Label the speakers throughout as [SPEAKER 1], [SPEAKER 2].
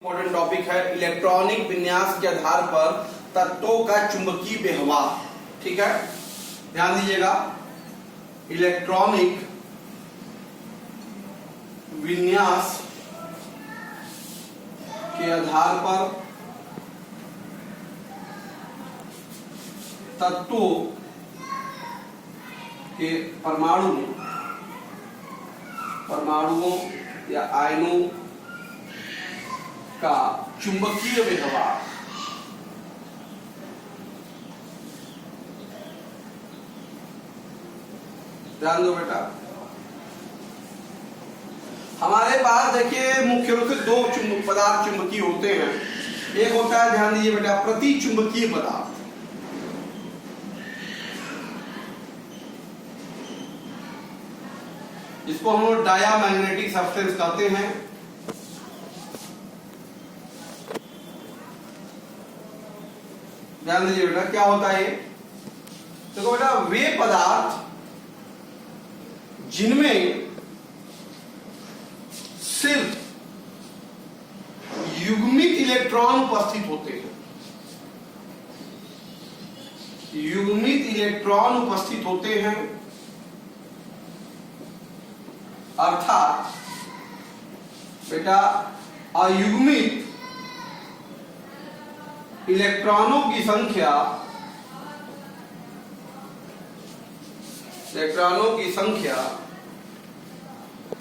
[SPEAKER 1] Important topic है electronic विन्यास के आधार पर तत्वों का चुंबकीय व्यवहार। ठीक है, ध्यान दीजिएगा। इलेक्ट्रॉनिक विन्यास के आधार पर तत्वों के परमाणुओं या आयनों का चुंबकीय व्यवहार। ध्यान दो बेटा, हमारे पास देखिए मुख्य रूप से दो पदार्थ चुंबकीय होते हैं। एक होता है, ध्यान दीजिए बेटा, प्रति चुंबकीय पदार्थ। इसको हम लोग डायामैग्नेटिक सब्सटेंस कहते हैं। ध्यान दीजिए बेटा, क्या होता है ये? देखो बेटा, वे पदार्थ जिनमें सिर्फ युग्मित इलेक्ट्रॉन उपस्थित होते हैं, युग्मित इलेक्ट्रॉन उपस्थित होते हैं, अर्थात बेटा अयुग्मित इलेक्ट्रॉनों की संख्या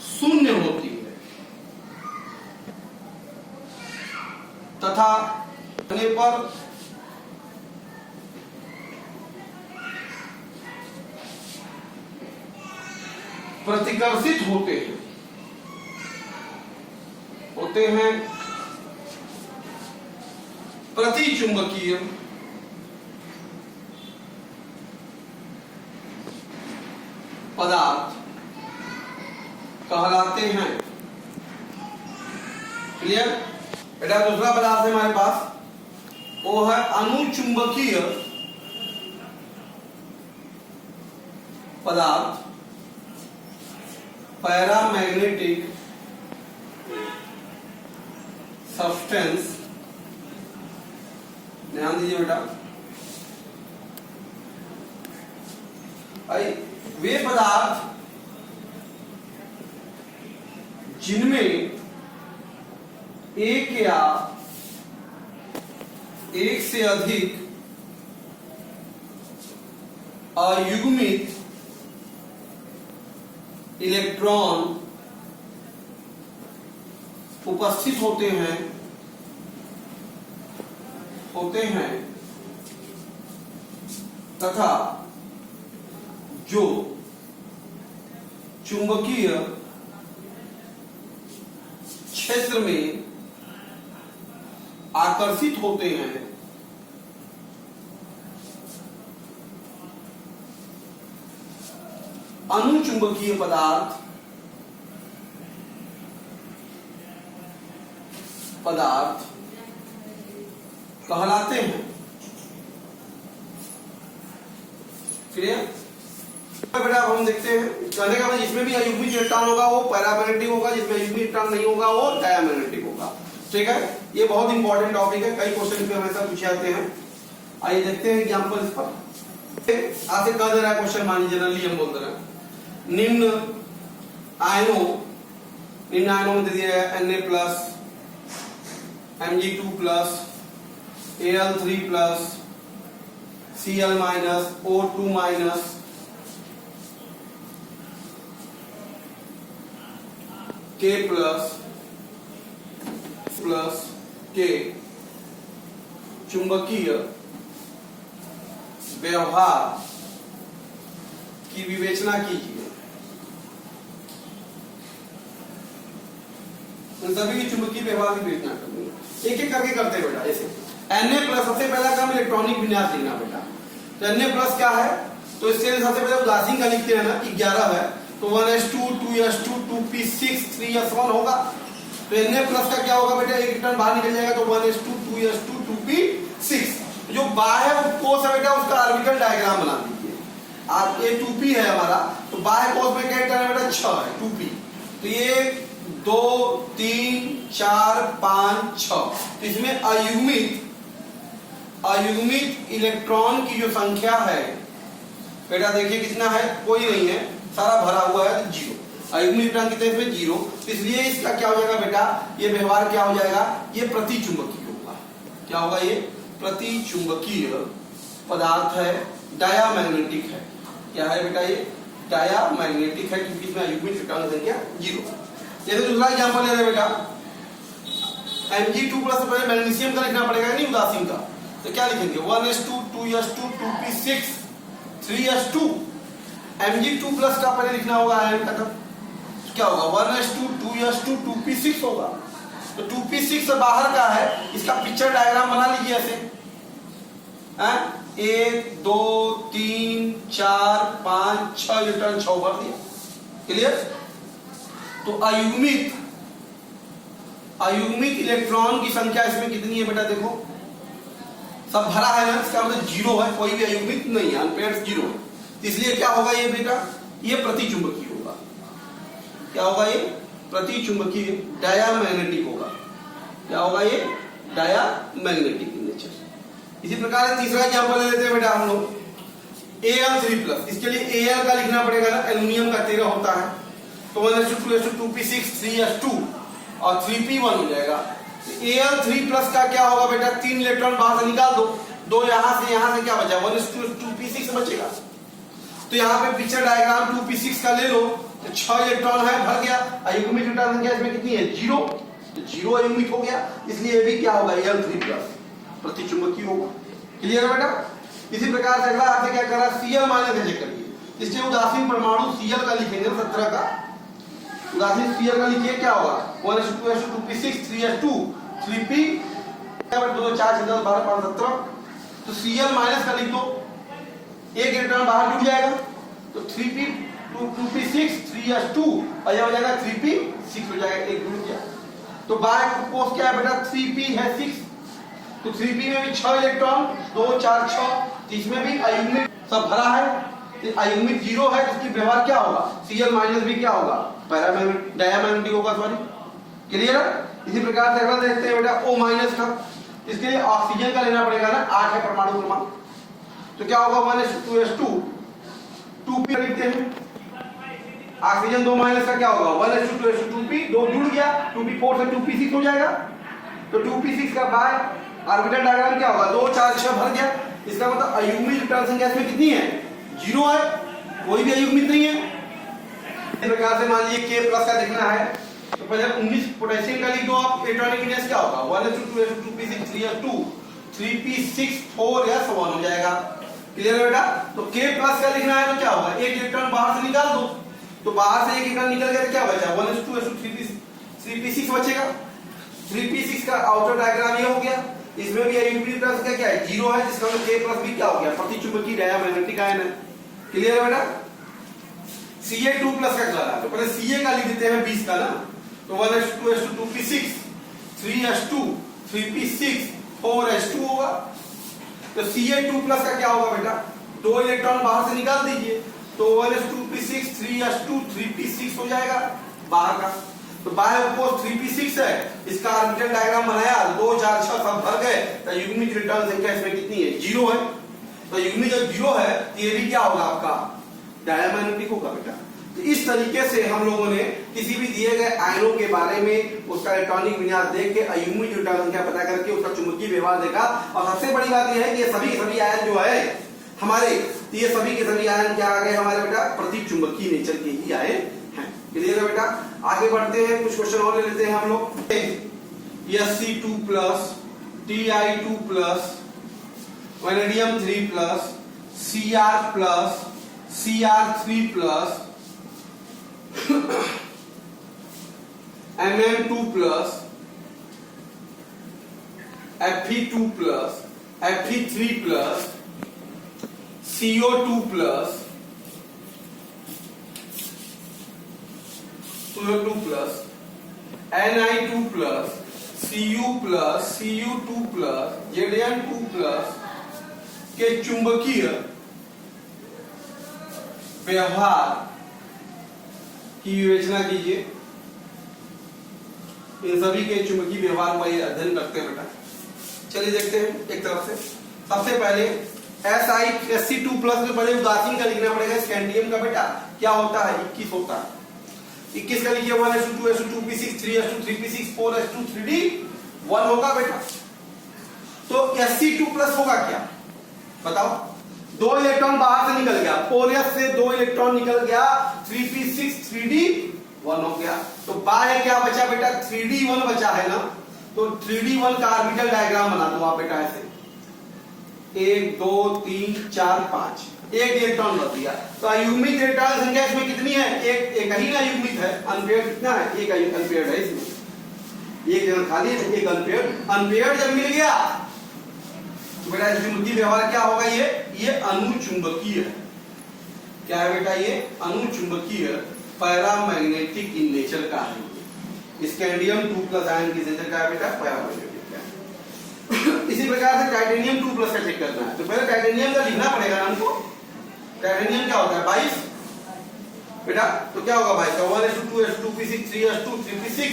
[SPEAKER 1] शून्य होती है तथा होने पर प्रतिकर्षित होते हैं प्रति चुंबकीय पदार्थ कहलाते हैं। क्लियर बेटा? दूसरा पदार्थ है हमारे पास, वो है अनुचुंबकीय पदार्थ, पैरामैग्नेटिक सब्सटेंस। ध्यान दीजिए बेटा, वे पदार्थ जिनमें एक या एक से अधिक अयुग्मित इलेक्ट्रॉन उपस्थित होते हैं तथा जो चुंबकीय क्षेत्र में आकर्षित होते हैं, अनुचुंबकीय पदार्थ कहलाते हैं। क्लियर बेटा? हम देखते हैं, कहने का मतलब जिसमें भी अयुग्मित इलेक्ट्रॉन होगा वो पैरामैग्नेटिक होगा, जिसमें अयुग्मित इलेक्ट्रॉन नहीं होगा वो डायामैग्नेटिक होगा। ठीक है, ये बहुत इंपॉर्टेंट टॉपिक है, कई क्वेश्चन पे हमेशा पूछे जाते हैं। आइए देखते हैं एग्जांपल इस पर। आपसे कह दे रहा है क्वेश्चन, मान लीजिए जनरली हम बोल दे रहे हैं, निम्न आयनों में दे दिया है Na+, Mg2+, Al3+, Cl-, O2-, K+, के चुंबकीय व्यवहार की विवेचना कीजिए। उन सभी की चुंबकीय व्यवहार की विवेचना करनी, एक एक करके करते बेटा। जैसे Na+, सबसे पहला काम इलेक्ट्रॉनिक विन्यास लिखना बेटा। तो Na+ क्या है? तो इसके लिए सबसे पहले उदासीन का लिखते हैं ना कि 11 है, तो 1s2 2s2 2p6 3s1 होगा। तो Na+ का क्या होगा बेटा? एक इलेक्ट्रॉन बाहर निकल जाएगा, तो 1s2 2s2 2p6। जो बाह्य कोश है बेटा, उसका ऑर्बिटल डायग्राम बना दीजिए। आप ये 2p है हमारा, तो बाह्य कोश में क्या इलेक्ट्रॉन है बेटा? 6 है, 2p। तो ये 2 3 4 5 6। इसमें अयुग्मित इलेक्ट्रॉन की जो संख्या है बेटा देखिए कितना है, कोई नहीं है, सारा भरा हुआ है, जीरो। अयुग्मित इलेक्ट्रॉन कितने इसमें, जीरो। इसलिए इसका क्या हो जाएगा बेटा, ये व्यवहार क्या हो जाएगा, ये प्रतिचुंबकीय होगा। क्या होगा, ये प्रतिचुंबकीय पदार्थ है, डायामैग्नेटिक है। क्या है बेटा, ये डायामैग्नेटिक है क्योंकि इसमें अयुग्मित इलेक्ट्रॉन की संख्या जीरो। जैसे दूसरा एग्जांपल ले रहे बेटा, Mg2+ से पहले मैग्नीशियम का लिखना पड़ेगा नहीं, उदासीन का, तो क्या लिखेंगे 1s2 2s2 2p6 3s2। Mg2+ का पहले लिखना होगा आयन का, तो क्या होगा 1s2 2s2 2p6 होगा। तो 2p6 से बाहर का है, इसका पिक्चर डायग्राम बना लीजिए ऐसे, 1 2 3 4 5 6 इलेक्ट्रॉन 6 भर दिया। क्लियर। तो अयुग्मित इलेक्ट्रॉन की संख्या इसमें कितनी है बेटा, देखो सब भरा है ना, इसका मतलब जीरो है, कोई भी अयुग्मित नहीं है, अनपेयर्ड जीरो है। इसलिए क्या होगा ये बेटा, ये प्रतिचुंबकीय होगा। क्या होगा, ये प्रतिचुंबकीय डायामैग्नेटिक होगा। क्या होगा, ये डायामैग्नेटिक इन नेचर। इसी प्रकार तीसरा एग्जांपल ले लेते हैं बेटा हम लोग, Al3+। इसके लिए Al का लिखना पड़ेगा ना, एल्युमिनियम का 13 होता है, तो 1s2 2s2 2p6 3s2 और 3p1 हो जाएगा। Al3+ का क्या होगा बेटा, 3 इलेक्ट्रॉन बाहर से निकाल दो, 2 यहां से क्या बचा, 1s2 2p6 बचेगा। तो यहाँ पे पिक्चर डायग्राम 2p6 का ले लो, तो 6 इलेक्ट्रॉन है, भर गया। अयुग्मित इलेक्ट्रॉन संख्या इसमें कितनी है, जीरो, तो जीरो अयुग्मित हो गया, इसलिए ये भी क्या होगा, Al3+ प्रतिचुंबकीय होगा। क्लियर है बेटा। इसी प्रकार से अगला आपसे क्या कर रहा है, Cl- चेक करिए। इसलिए उदासीन परमाणु Cl का लिखेंगे 17 का, उदासीन Cl का लिखिए, क्या होगा 1s2 2s2 2p6 3s2 3p 2 4 6 10 12 5 17। तो Cl- का लिख दो, एक इलेक्ट्रॉन बाहर जुड़ जाएगा, तो 3p 2p6 3s2 और यह हो जाएगा 3p6 हो जाएगा, एक जुड़ गया। तो बाय पोस्ट क्या है बेटा, 3p है 6, तो 3p में भी 6 इलेक्ट्रॉन, 2 4 6, इसमें भी अयुग्मित सब भरा है, अयुग्मित जीरो है, इसकी व्यवहार क्या होगा, Cl- भी क्या होगा, पैरामैग्नेटिक डायामैग्नेटिक होगा, सॉरी। क्लियर है। इसी प्रकार से अगला देखते हैं बेटा O- का। इसके लिए ऑक्सीजन का लेना पड़ेगा ना, 8 है परमाणु क्रमांक, तो क्या होगा 1s2 2s2 2p लिखते हैं। ऑक्सीजन 2- का क्या होगा 1s2 2s2 2p, 2 जुड़ गया, 2p4 से 2p6 हो जाएगा। तो 2p6 का बाय ऑर्बिटल डायग्राम क्या होगा, 2 4 6 भर गया। इसका मतलब अयुग्मित इलेक्ट्रॉन संख्या इसमें कितनी है, जीरो है, कोई भी अयुग्मित नहीं है। इस प्रकार से मान लीजिए K+ का देखना है, तो पहले 19 पोटेशियम का लिख दो आप, इलेक्ट्रॉनिक इनेस क्या होगा 1s2 2s2 2p6 3s2 3p6 4s1 हो जाएगा। क्लियर है बेटा। तो K+ का लिखना है तो क्या होगा, एक इलेक्ट्रॉन बाहर से निकाल दो, तो बाहर से एक इलेक्ट्रॉन निकल गया तो क्या बचा 1s2 2s2 3p6 बचेगा। 3p6 का आउटर डायग्राम ये हो गया। इसमें भी अयुग्मित इलेक्ट्रॉन संख्या क्या है, जीरो है, जिसका मतलब K+ भी क्या हो गया, प्रतिचुंबकीय डायामैग्नेटिक आयन है। क्लियर है बेटा। Ca2+ का क्या है, तो पहले Ca का लिख देते हैं 20 का ना, तो 1s2 2s2 2p6 3s2 3p6 4s2 होगा। तो Ca2+ का क्या होगा बेटा, 2 इलेक्ट्रॉन बाहर से निकाल दीजिए, तो 1s2 2p6 3s2 3p6 हो जाएगा बाहर का। तो बाहर को 3p6 है, इसका ऑर्बिटल डायग्राम बनाया, 2 4 6 सब भर गए, तो युग्मित इलेक्ट्रॉन संख्या इसमें कितनी है, जीरो है। तो युग्मित जब जीरो है तो ये भी क्या होगा आपका, डायामैग्नेटिक होगा बेटा। तो इस तरीके से हम लोगों ने किसी भी दिए गए आयनों के बारे में उसका इलेक्ट्रॉनिक विन्यास देख के अयुग्मित इलेक्ट्रॉन संख्या पता करके उसका चुंबकीय व्यवहार देखा। और सबसे बड़ी बात यह है कि ये सभी आयन जो है हमारे, ये सभी के सभी आयन क्या आ गए हमारे बेटा, प्रतिचुंबकीय नेचर के ही आयन हैं। क्लियर है बेटा। आगे बढ़ते हैं, कुछ क्वेश्चन और ले लेते हैं हम लोग। Sc2+, Ti2+, vanadium 3+, Cr+, Cr3+, Mn2+, Fe2+, Fe3+, CO2+, CO2+, Ni2+, Cu+, Cu2+, Zn2+ के चुंबकीय व्यवहार की विवेचना कीजिए। इन सभी के चुंबकीय व्यवहार का ये अध्ययन करते हैं बेटा। चलिए देखते हैं एक तरफ से। सबसे पहले SiSc2 प्लस में पहले उदासीन का लिखना पड़ेगा। स्कैंडियम का बेटा क्या होता है? 21 होता है। 21 का लिखिए 1s2 2s2 2p6 3s2 3p6 4s2 3d 1 होगा बेटा। तो Sc2 प्लस होगा क्या बताओ? 2 इलेक्ट्रॉन बाहर से निकल गया, 4s से 2 इलेक्ट्रॉन निकल गया, 3p6 3d 1 हो गया। तो बाहर क्या बचा बेटा? 3d1 बचा है ना। तो 3d1 का ऑर्बिटल डायग्राम बना दो आप बेटा ऐसे 1 2 3 4 5। एक इलेक्ट्रॉन बच दिया। तो अयुग्मित इलेक्ट्रॉन संख्या इसमें कितनी है? एक ही ना अयुग्मित है। अनपेयर्ड कितना है? एक अनपेयर्ड है इसमें। एक जगह खाली है, एक अनपेयर्ड। अनपेयर्ड जब मिल गया तो बेटा चुंबकीय व्यवहार क्या होगा? ये अनुचुंबकीय है। क्या है बेटा? ये अनुचुंबकीय पैरामैग्नेटिक इन नेचर का है। स्कैंडियम 2 प्लस आयन की नेचर का है बेटा? पैरामैग्नेटिक है। इसी प्रकार से टाइटेनियम 2 प्लस का चेक करना है। तो पहले टाइटेनियम का लिखना पड़ेगा हमको। टाइटेनियम क्या होता है? 22 बेटा। तो क्या होगा 22 का? 1s2 2s2 2p6 3s2 3p6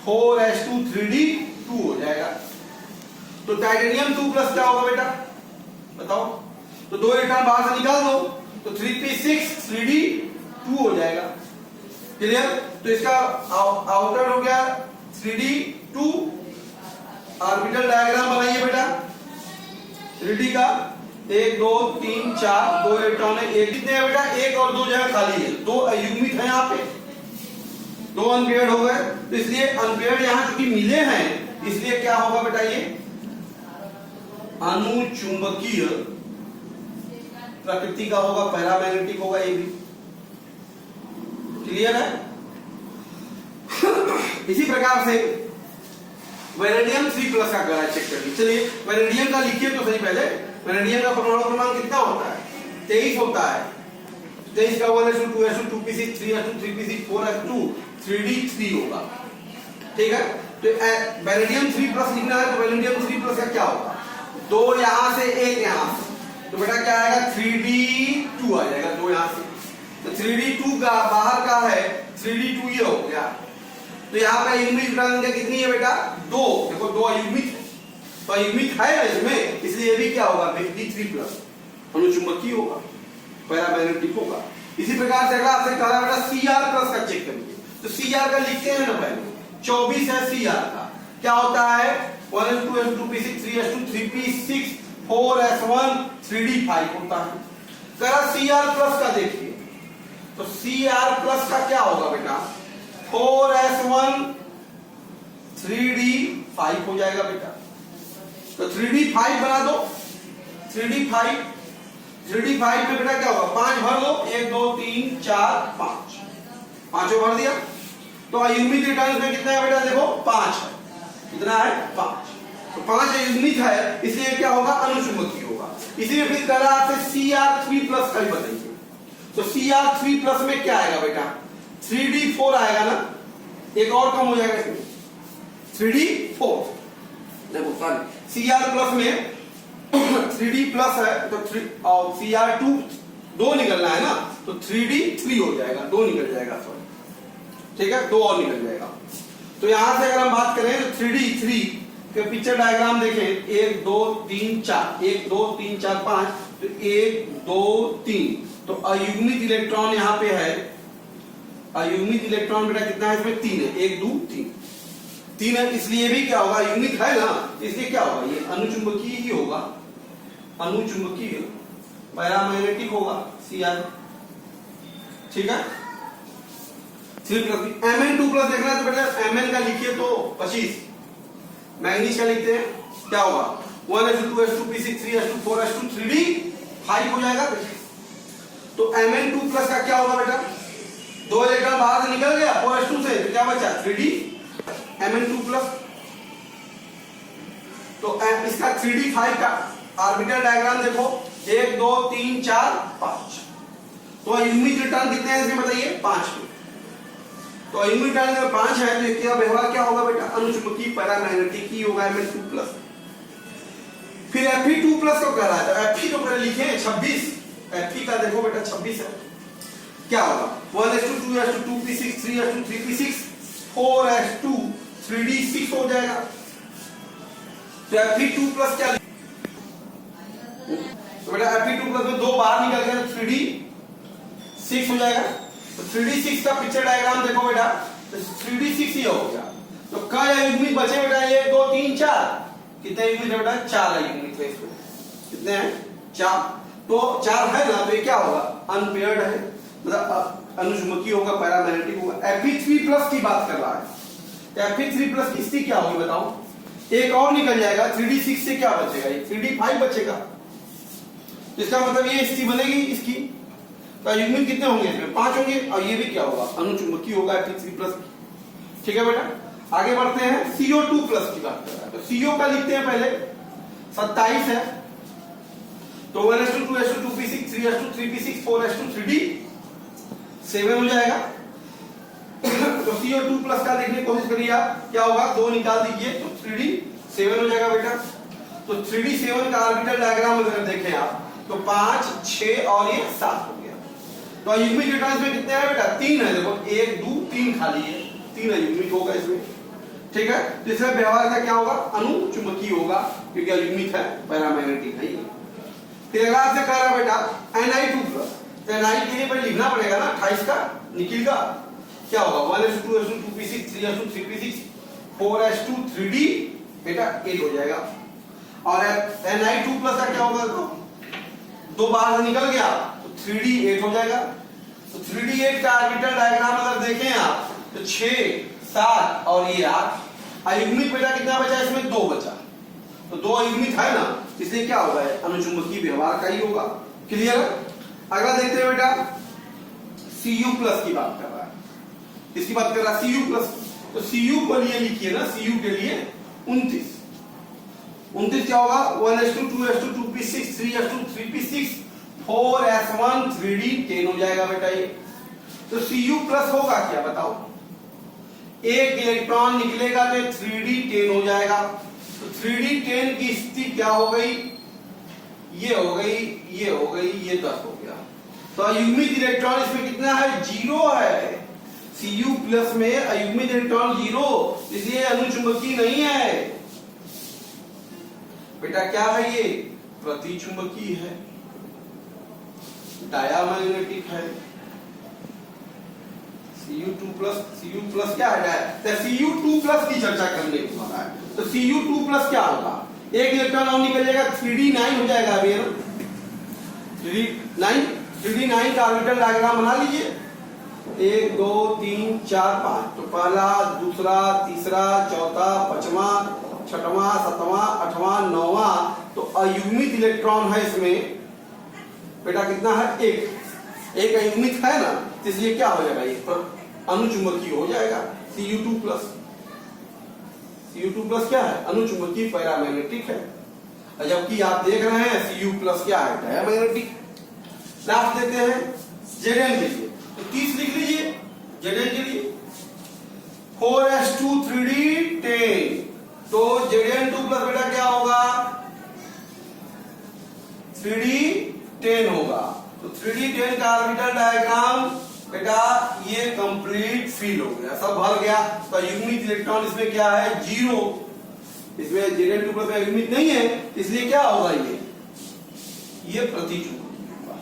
[SPEAKER 1] 4s2 3d 2 हो जाएगा। तो टाइटेनियम 2 प्लस क्या होगा बेटा बताओ? तो 2 इलेक्ट्रॉन बाहर से निकाल दो तो 3p6 3d 2 हो जाएगा। क्लियर? तो इसका आउटर हो गया 3d 2। ऑर्बिटल डायग्राम बनाइए बेटा 3d का। 1 2 3 4 2 इलेक्ट्रॉन है। एक कितने है बेटा? 1 और 2 जगह खाली है। 2 अयुग्मित है यहाँ पे, 2 अनपेयर्ड हो गए। तो इसलिए अनपेयर्ड यहाँ चूंकि मिले हैं इसलिए क्या होगा बेटा? ये अनुचुंबकीय प्रकृति का होगा, पैरामैग्नेटिक होगा ये भी। क्लियर है? इसी प्रकार से वेनेडियम 3 प्लस का करा चेक करिए। चलिए वेनेडियम का लिखिए तो सही पहले। वेनेडियम का परमाणु क्रमांक कितना होता है? 23 होता है। 23 का 1s2 2s2 2p6 3s2 3p6 4s2 3d 3 होगा। ठीक है? तो वेनेडियम 3 प्लस लिखना है तो वेनेडियम 3 प्लस का क्या होगा? 2 यहां से 1 यहां से। तो बेटा क्या आएगा? 3d2 आ जाएगा। 2 यहां से तो 3d2 का बाहर का है 3d2 ये हो गया। तो यहाँ पे अयुग्मित संख्या कितनी है बेटा? 2। देखो 2 अयुग्मित है तो अयुग्मित है ना इसमें, इसलिए ये भी क्या होगा? 3 प्लस अनुचुंबकीय होगा, पैरामैग्नेटिक होगा। इसी प्रकार से अगला आपसे कहा बेटा Cr प्लस का चेक करिए। तो Cr का लिखते हैं ना पहले 24 है Cr का। क्या होता है? 1s2 2s2 2p6 3s2 3p6 4s1 3d 5 होता है। करा Cr प्लस का देखिए तो Cr प्लस का क्या होगा बेटा? 4s1 3d 5 हो जाएगा बेटा। तो 3d 5 बना दो। 3d 5 में बेटा क्या होगा? 5 भर दो। 1 2 3 4 5 पांचों भर दिया। तो अयुग्मित इलेक्ट्रॉन में कितना है बेटा? देखो 5 है। कितना है? 5। तो 5 अयुग्मित है इसलिए क्या होगा? अनुचुंबकीय होगा। इसीलिए फिर कह रहा है Cr3 प्लस का भी बताइए। तो Cr3 प्लस में क्या आएगा बेटा? 3d4 आएगा ना। एक और कम हो जाएगा इसमें 3d4। देखो Cr प्लस में 3d प्लस है तो और Cr2 2 निकलना है ना तो 3d3 हो जाएगा। 2 निकल जाएगा सॉरी। ठीक है? 2 और निकल जाएगा। तो यहां से अगर हम बात करें तो 3d3 के पिक्चर डायग्राम देखें 1 2 3 4 1 2 3 4 5 तो 1 2 3 तो अयुग्मित इलेक्ट्रॉन यहाँ पे है। अयुग्मित इलेक्ट्रॉन बेटा कितना है इसमें? 3 है। 1 2 3 है। इसलिए भी क्या होगा? अयुग्मित है ना इसलिए क्या होगा? ये अनुचुंबकीय ही होगा। अनुचुंबकीय पैरामैग्नेटिक होगा Cr। ठीक है? 3 प्लस Mn2 प्लस देखना है तो बेटा Mn का लिखिए तो 25। मैग्नीज का लिखते हैं क्या होगा? 1s2 2s2 p6 3s2 4s2 3d 5 हो जाएगा। तो Mn2 प्लस का क्या होगा बेटा? 2 इलेक्ट्रॉन बाहर से निकल गया 4s2 से तो क्या बचा? 3d Mn2 plus. तो इसका 3d 5 का ऑर्बिटल डायग्राम देखो 1 2 3 4 5। तो अयुग्मित इलेक्ट्रॉन कितने हैं इसमें बताइए? 5। तो अयुग्मित इलेक्ट्रॉन अगर 5 है तो इसका व्यवहार क्या होगा बेटा? अनुचुंबकीय पैरामैग्नेटिक ही होगा Mn2 प्लस। फिर Fe2 प्लस को कह रहा है तो Fe तो पहले लिखे 26। Fe का देखो बेटा 26 है। क्या होगा? 1s2 2s2 2p6 3s2 3p6 4s2 3d6 हो जाएगा। तो Fe2+ क्या, तो बेटा Fe2+ में 2 बाहर निकल गए, 3d6 हो जाएगा। तो 3d6 का पिक्चर डायग्राम देखो बेटा, तो 3d6 ही हो गया। तो कई युग्मित बचे बेटा, 1 2 3 4, कितने युग्मित है बेटा, 4 युग्मित है इसमें। कितने हैं, 4। तो 4 है ना, तो ये क्या होगा, अनपेयर्ड है, मतलब अनुचुंबकीय होगा, पैरामैग्नेटिक होगा। Fe3+ की बात कर रहा है, तो Fe3+ की स्थिति क्या होगी बताओ, एक और निकल जाएगा, 3d6 से क्या बचेगा, 3d5 बचेगा। इसका मतलब ये स्थिति बनेगी इसकी। तो युग्मित कितने होंगे इसमें, 5 होंगे, और ये भी क्या होगा, अनुचुंबकीय होगा Fe3+। ठीक है बेटा, आगे बढ़ते हैं, CO2+ की बात कर रहा है। तो CO का लिखते हैं पहले, 27 है, तो 1s2 2s2 2p6 3s2 3p6 4s2 3d7 हो जाएगा। तो CO2+ का लिखने की कोशिश करिए आप, क्या होगा, 2 निकाल दीजिए तो 3d7 हो जाएगा बेटा। तो 3d7 का ऑर्बिटल डायग्राम अगर देखें आप, तो 5 6 और ये 7 हो गया। तो युग्मित इलेक्ट्रॉन में कितने हैं बेटा, 3 है, देखो 1 2 3 खाली है, 3 युग्मित होगा इसमें। ठीक है, तो इसमें व्यवहार का क्या होगा, अनुचुंबकीय होगा, क्योंकि युग्मित है, पैरामैग्नेटिक है। फिर अगला आपसे कह रहा है बेटा Ni2+, तो Ni के लिए पहले लिखना पड़ेगा ना, 28 का निकलेगा, क्या होगा, 1s2 2s2 2p6 3s2 3p6 4s2 3d बेटा 8 हो जाएगा। और Ni2+ का क्या होगा, तो 2 बाहर से निकल गया, तो 3d8 हो जाएगा। तो 3d8 का ऑर्बिटल डायग्राम अगर देखें आप, तो 6 7 और ये 8। अयुग्मित बेटा कितना बचा इसमें, 2 बचा। तो 2 अयुग्मित है ना, इसलिए क्या होगा, अनुचुंबकीय व्यवहार का ही होगा। क्लियर। अगला देखते हैं बेटा, Cu+ की बात कर रहा है, इसकी बात कर रहा है Cu+। तो Cu को लिए लिखिए ना, Cu के लिए 29 क्या होगा, 1s2 2s2 2p6 3s2 3p6 4s1 3d10 हो जाएगा बेटा ये। तो Cu+ होगा क्या बताओ, एक इलेक्ट्रॉन निकलेगा तो 3d10 हो जाएगा। तो 3d10 की स्थिति क्या हो गई, ये हो गई, ये हो गई, ये 10 हो गया। तो अयुग्मित इलेक्ट्रॉन इसमें कितना है, 0 है। Cu+ में अयुग्मित इलेक्ट्रॉन 0, इसलिए अनुचुंबकीय नहीं है बेटा। क्या है ये, प्रतिचुंबकीय है, डायामैग्नेटिक है। Cu+ क्या है, तो Cu2+ की चर्चा करने को आ रहा है। तो Cu2+ क्या होगा, एक इलेक्ट्रॉन और निकल जाएगा, 3d9 हो जाएगा अभी, है ना, 3d9 का ऑर्बिटल डायग्राम बना लीजिए, 1 2 3 4 5। तो पहला, दूसरा, तीसरा, चौथा, पांचवा, छठवां, सातवां, आठवां, नौवां। तो अयुग्मित इलेक्ट्रॉन है इसमें बेटा, कितना है, एक अयुग्मित है ना, इसलिए क्या हो जाएगा, ये अनुचुंबकीय हो जाएगा। Cu2+ क्या है, अनुचुंबकीय पैरामैग्नेटिक है, जबकि आप देख रहे हैं Cu+ क्या है, डायामैग्नेटिक। लास्ट देते हैं Zn के लिए, तो 30 लिख लीजिए Zn के लिए, 4s2 3d10। तो Zn2+ बेटा क्या होगा, 3d10 होगा। तो 3d10 का ऑर्बिटल डायग्राम बेटा ये कंप्लीट फिल हो गया, सब भर गया। तो युग्मित इलेक्ट्रॉन इसमें क्या है, 0, इसमें Zn2+ में युग्मित नहीं है, इसलिए क्या होगा, ये प्रतिचुंबकीय होगा।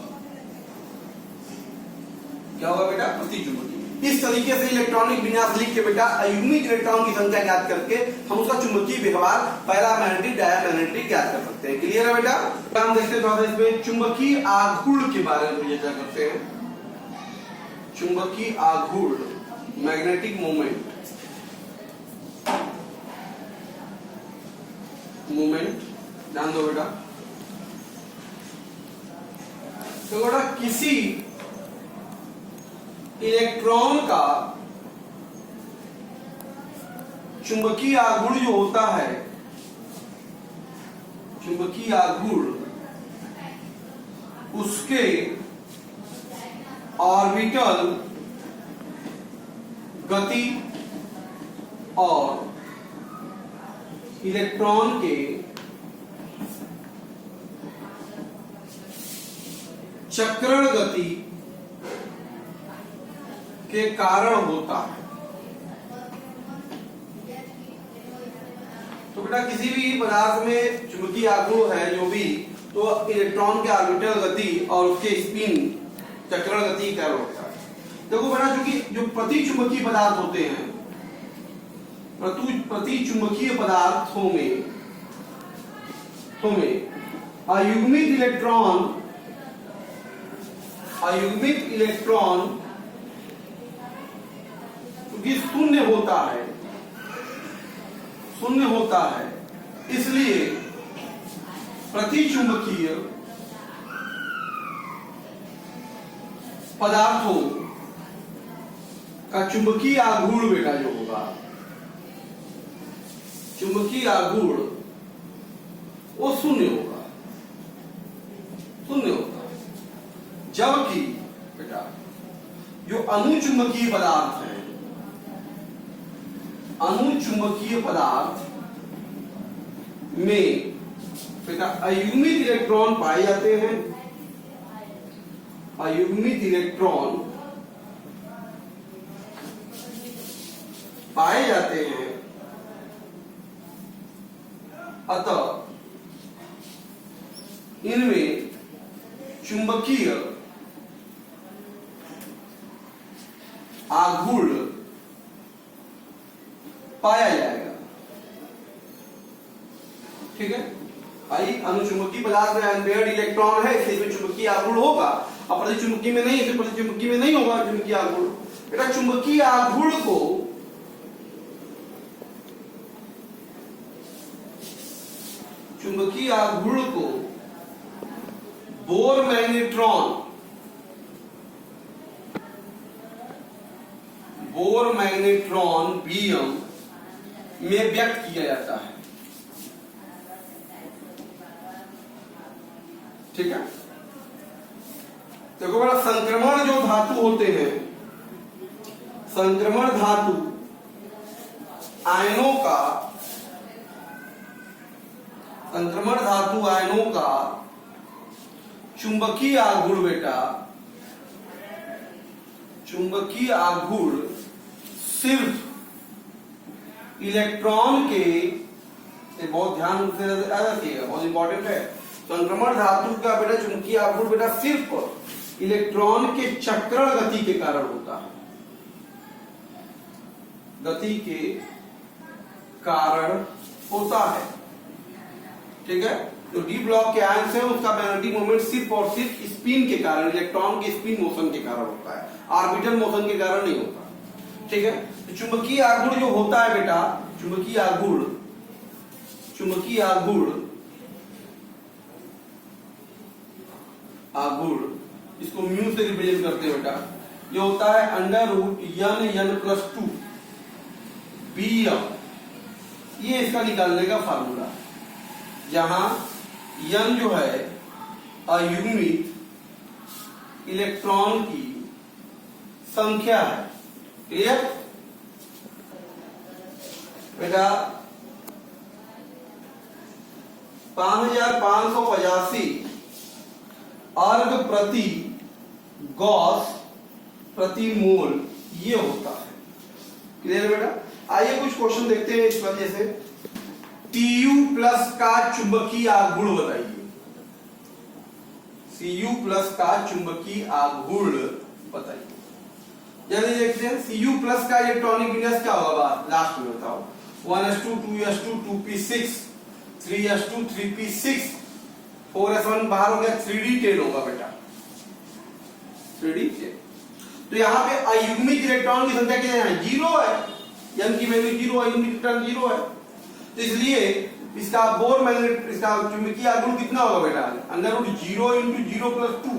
[SPEAKER 1] क्या होगा बेटा, प्रतिचुंबकीय। इस तरीके से इलेक्ट्रॉनिक विन्यास लिख के बेटा अयुग्मित इलेक्ट्रॉन की संख्या ज्ञात करके हम उसका चुंबकीय व्यवहार पैरामैग्नेटिक डायामैग्नेटिक ज्ञात कर सकते हैं। क्लियर है बेटा। हम देखते हैं इसमें चुंबकीय आघूर्ण के बारे में चर्चा करते हैं। चुंबकीय आघूर्ण, मैग्नेटिक मोमेंट, ध्यान दो बेटा। तो बेटा किसी इलेक्ट्रॉन का चुंबकीय आघूर्ण जो होता है, चुंबकीय आघूर्ण, उसके ऑर्बिटल गति और इलेक्ट्रॉन के चक्रण गति के कारण होता है। बेटा किसी भी पदार्थ में चुंबकीय आघूर्ण है जो भी, तो इलेक्ट्रॉन के ऑर्बिटल गति और उसके स्पिन चक्रण गति का होता है। देखो बेटा, चूंकि जो प्रतिचुंबकीय पदार्थ होते हैं, प्रतिचुंबकीय पदार्थों में अयुग्मित इलेक्ट्रॉन क्योंकि शून्य होता है, इसलिए प्रतिचुंबकीय पदार्थों का चुंबकीय आघूर्ण बेटा जो होगा, चुंबकीय आघूर्ण वो शून्य होगा। जबकि बेटा जो अनुचुंबकीय पदार्थ है, अनुचुंबकीय पदार्थ में बेटा अयुग्मित इलेक्ट्रॉन पाए जाते हैं, अयुग्मित इलेक्ट्रॉन पाए जाते हैं। अतः इनमें चुंबकीय आघूर्ण पाया जाएगा। ठीक है भाई, अनुचुंबकीय पदार्थ में अनपेयर्ड इलेक्ट्रॉन है, इसलिए चुंबकीय आघूर्ण होगा, और प्रतिचुंबकीय में नहीं, इसलिए प्रतिचुंबकीय में नहीं होगा चुंबकीय आघूर्ण। बेटा चुंबकीय आघूर्ण को बोर मैग्नेट्रॉन बीएम में व्यक्त किया जाता है। ठीक है, देखो बड़ा, संक्रमण जो धातु होते हैं, संक्रमण धातु आयनों का, संक्रमण धातु आयनों का चुंबकीय आघूर्ण बेटा, चुंबकीय आघूर्ण सिर्फ इलेक्ट्रॉन के, बहुत ध्यान से रखिएगा, बहुत इंपॉर्टेंट है। संक्रमण धातु का बेटा चुंबकीय आघूर्ण बेटा सिर्फ इलेक्ट्रॉन के चक्रण गति के कारण होता है, गति के कारण होता है। ठीक है, जो डी ब्लॉक के आयंस है उसका मैग्नेटिक मोमेंट सिर्फ और सिर्फ स्पिन के कारण, इलेक्ट्रॉन के स्पिन मोशन के कारण होता है, ऑर्बिटल मोशन के कारण नहीं होता। ठीक है, तो चुंबकीय आघूर्ण जो होता है बेटा, चुंबकीय आघूर्ण इसको म्यू से रिप्रेजेंट करते हैं बेटा, ये होता है √n+2 Bm, ये इसका निकालने का फार्मूला, जहां n जो है अयुग्मित इलेक्ट्रॉन की संख्या है। क्लियर बेटा, 5585 अर्ग प्रति गॉस प्रति मोल ये होता है। क्लियर बेटा, आइए कुछ क्वेश्चन देखते हैं इस वजह से। Cu+ का चुंबकीय आघूर्ण बताइए, Cu+ का चुंबकीय आघूर्ण बताइए। जल्दी देखते हैं, Cu+ का इलेक्ट्रॉनिक विन्यास क्या होगा, लास्ट में बताओ। 1s2 2s2 2p6 3s2 3p6 4s1 बाहर हो गया, 3d10 होगा बेटा, 3d10। तो यहाँ पे अयुग्मित इलेक्ट्रॉन की संख्या कितनी है, 0 है, n की वैल्यू 0, अयुग्मित इलेक्ट्रॉन 0 है, तो इसलिए इसका बोर मैग्नेट, इसका चुंबकीय आघूर्ण कितना होगा बेटा, √0 × 0+2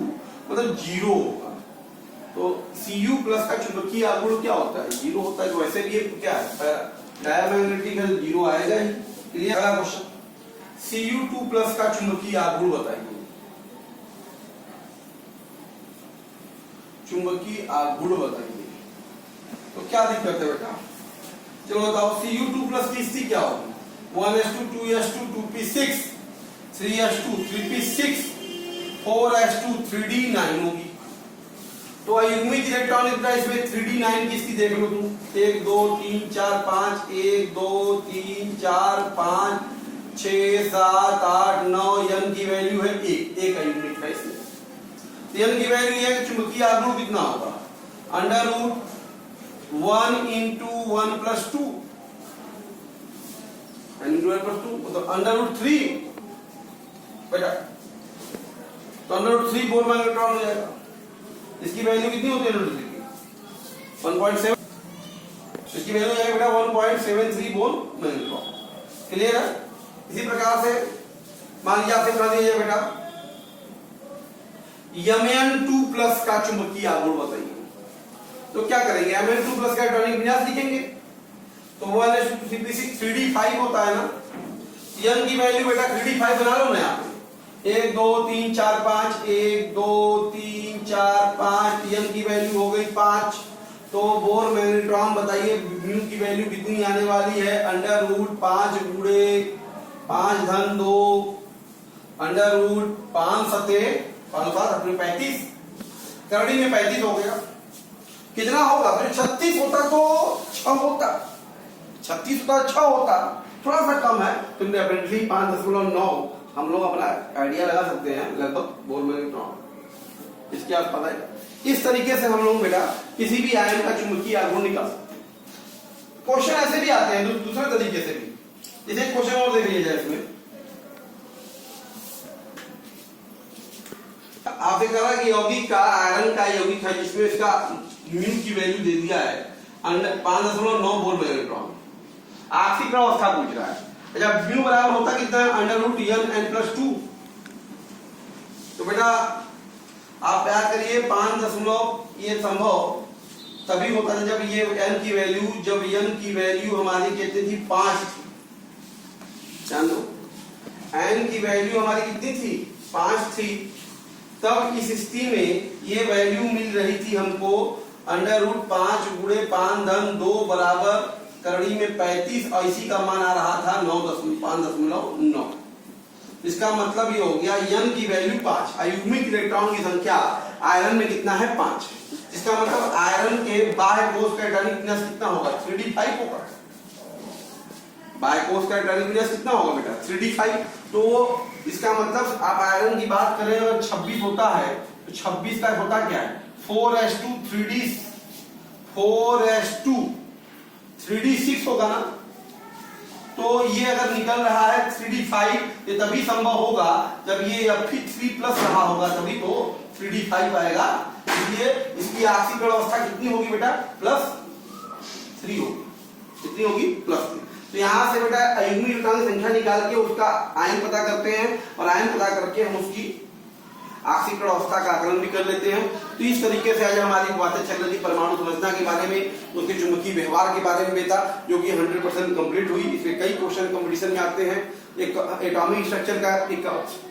[SPEAKER 1] मतलब 0 होगा। तो Cu+ का चुंबकीय आघूर्ण क्या होता है, 0 होता है। तो वैसे भी क्या है, डायमैग्नेटिक है, 0 आएगा ही। क्लियर। अगला क्वेश्चन, Cu2+ का चुंबकीय आघूर्ण बताइए, चुंबकीय आघूर्ण बताइए। तो क्या दिक्कत है बेटा, चलो बताओ। Cu2+ की स्थिति क्या होगी, 1s2 2s2 2p6 3s2 3p6 4s2 3d9 होगी। तो युग्मित इलेक्ट्रॉनिक बेटा इसमें 3d9 किसकी देख लो तुम, 1 2 3 4 5, 1 2 3 4 5 6 7 8 9, n की वैल्यू है 1, एक यूनिट है इसमें। तो n की वैल्यू ये है, चुंबकीय आघूर्ण कितना होगा, अंडर रूट 1 इंटू 1 प्लस 2, तो अंडर रूट 3 बेटा, तो अंडर रूट 3 बोर मैग्नेट्रॉन हो जाएगा। इसकी वैल्यू कितनी होती है अंडर रूट 3 की, 1.7, इसकी वैल्यू हो जाएगा बेटा 1.73 बोर मैग्नेट्रॉन। क्लियर है। इसी प्रकार से मान लीजिए आपसे बता दिया बेटा Mn2 प्लस का चुंबकीय आघूर्ण बताइए, तो क्या करेंगे, Mn2 प्लस का इलेक्ट्रॉनिक विन्यास लिखेंगे, तो वो 3d5 होता है ना, n की वैल्यू बेटा 3d5 बना लो ना यहाँ पे, 1 2 3 4 5, 1 2 3 4 5, n की वैल्यू हो गई 5। तो बोर मैग्नेट्रॉन बताइए म्यू की वैल्यू कितनी आने वाली है, अंडर रूट 5 गुणे 5 धन 2, अंडर रूट 5 सते 35, करड़ी में 35 हो गया, कितना होगा फिर 36 होता तो 6 होता, 36 होता 6 होता, थोड़ा सा कम है, तो डेफिनेटली 5.9 हम लोग अपना आइडिया लगा सकते हैं लगभग बोर मैग्नेट्रॉन। इसके आप पता है, इस तरीके से हम लोग बेटा किसी भी आयन का चुंबकीय आघूर्ण निकाल सकते हैं। क्वेश्चन ऐसे भी आते हैं दूसरे तरीके से भी, जैसे क्वेश्चन और देख लीजिए इसमें आपने कहा कि यौगिक का आयरन का यौगिक है जिसमें इसका म्यू की वैल्यू दे दिया है 5.9 बोर मैग्नेट्रॉन, आखिरी अवस्था पूछ रहा है, जब म्यू बराबर होता कितना है, अंडर रूट n+2। तो बेटा आप याद करिए 5 ये संभव तभी होता है जब ये n की वैल्यू हमारी कितनी थी, 5 थी, जान दो n की वैल्यू हमारी कितनी थी, 5 थी, तब इस स्थिति में ये वैल्यू मिल रही थी हमको अंडर रूट 5 गुणे 5 धन 2 बराबर करड़ी में 35, और इसी का मान आ रहा था 5.9। इसका मतलब ये हो गया n की वैल्यू 5, अयुग्मिक इलेक्ट्रॉन की संख्या आयरन में कितना है, 5। इसका मतलब आयरन के बाह्य कोश का इलेक्ट्रॉनिक विन्यास कितना होगा, 3d5 होगा। बाह्य कोश का इलेक्ट्रॉनिक विन्यास कितना होगा बेटा, 3d5। तो इसका मतलब आप आयरन की बात करें अगर 26 होता है तो 26 का होता क्या है, 4s2 3d6 होगा ना। तो ये अगर निकल रहा है 3d5 ये तभी संभव होगा जब ये फिर 3 प्लस रहा होगा, तभी तो 3d5 आएगा। इसलिए इसकी आखिरी अवस्था कितनी होगी बेटा, +3 होगी। कितनी होगी, +3। तो यहाँ से बेटा अयुग्मिक इलेक्ट्रॉन की संख्या निकाल के उसका आयन पता करते हैं, और आयन पता करके हम उसकी आखिरी अवस्था का आकलन भी कर लेते हैं। तो इस तरीके से आज हमारी बातें चल रही परमाणु संरचना के बारे में, उसके चुंबकीय व्यवहार के बारे में बेटा, जो कि 100% कंप्लीट हुई। इसमें कई क्वेश्चन कंपटीशन में आते हैं। एक एटॉमिक स्ट्रक्चर का एक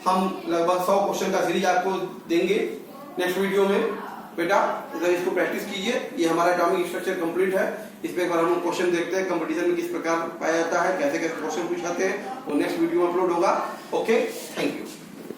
[SPEAKER 1] हम लगभग 100 क्वेश्चन का सीरीज आपको देंगे नेक्स्ट वीडियो में बेटा, अगर इसको प्रैक्टिस कीजिए। ये हमारा एटॉमिक स्ट्रक्चर कंप्लीट है। इस पे एक बार हम क्वेश्चन देखते हैं कंपटीशन में किस प्रकार पाया जाता है, कैसे कैसे क्वेश्चन पूछाते हैं, वो नेक्स्ट वीडियो में अपलोड होगा। Okay, thank you.